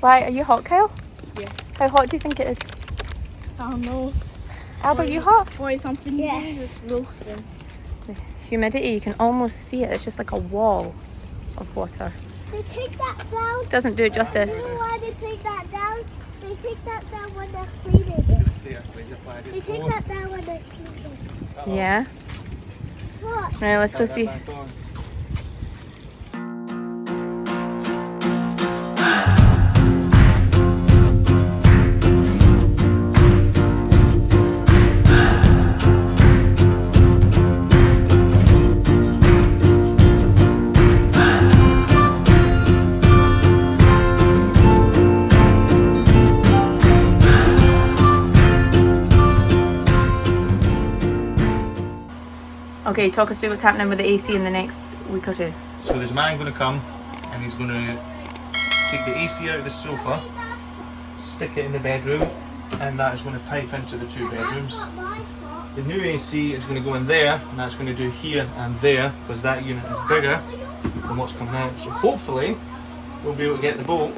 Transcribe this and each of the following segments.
Why, are you hot, Kyle? Yes. How hot do you think it is? I don't know. Albert, you hot? 40 something Yes. degrees. It's roasting. The humidity, you can almost see it. It's just like a wall of water. They take that down. Doesn't do it justice. You know why they take that down? They take that down when they're cleaning it. They take that down when they're cleaning it. Yeah. What? Right, let's go see. Okay, talk us through what's happening with the AC in the next week or two. So there's a man going to come and he's going to take the AC out of the sofa, stick it in the bedroom, and that is going to pipe into the two bedrooms. The new AC is going to go in there, and that's going to do here and there because that unit is bigger than what's coming out. So hopefully we'll be able to get the boat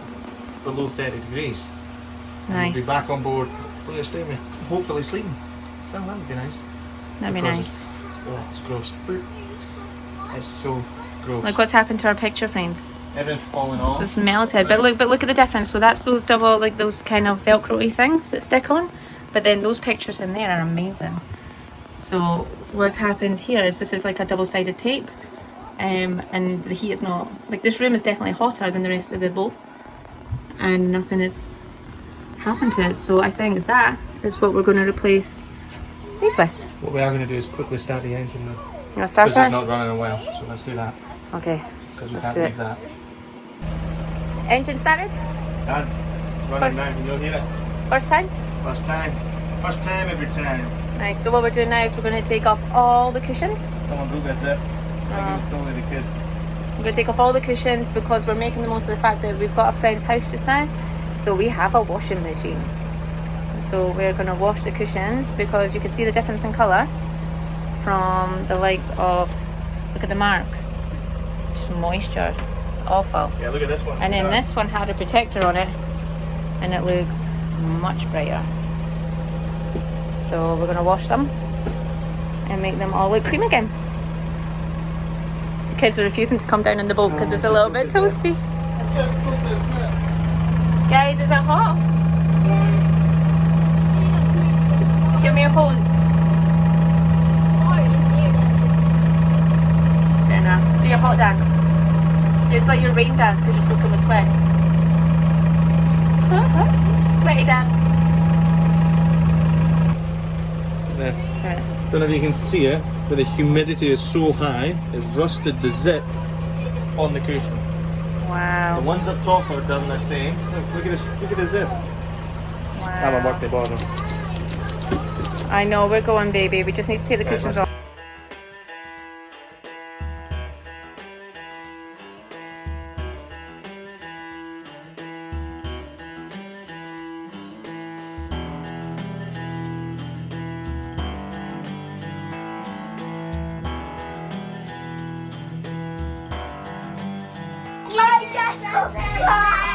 below 30 degrees. And Nice. we'll be back on board. Look at stay with me. Hopefully sleeping. So that would be nice. That'd be Because nice. it's gross. It's so gross. Like what's happened to our picture frames? Everything's falling It's off. just melted. But look at the difference. So that's those double, like those kind of velcro-y things that stick on. But then those pictures in there are amazing. So what's happened here is this is like a double-sided tape. And the heat is not, like this room is definitely hotter than the rest of the boat. And nothing has happened to it. So I think that is what we're going to replace these with. What we are going to do is quickly start the engine now. You want to start Because it's it? not running well, so let's do that. Okay. Because we Let's can't do it. leave that. Engine started? Done. Running now, can you hear it? First time? First time. First time every time. Nice. So what we're doing now is we're going to take off all the cushions. Someone broke a zip. I think it was probably the kids. We're going to take off all the cushions because we're making the most of the fact that we've got a friend's house just now. So we have a washing machine. So we're going to wash the cushions because you can see the difference in colour from the likes of, look at the marks. Just moisture. It's awful. Yeah, look at this one. And then this one had a protector on it and it looks much brighter. So we're going to wash them and make them all look cream again. The kids are refusing to come down in the boat because it's a little bit toasty. Guys, is it hot? Give me a pose. Fair enough. Do your hot dance. So it's like your rain dance because you're soaking with sweat. Sweaty dance. There. Right. Don't know if you can see it, but the humidity is so high, it's rusted the zip on the cushion. The Wow. ones up top are done the same. Look at this. Look at the zip. I haven't Wow. worked the bottom. I know, we're going, baby. We just need to take the cushions off. Like and subscribe.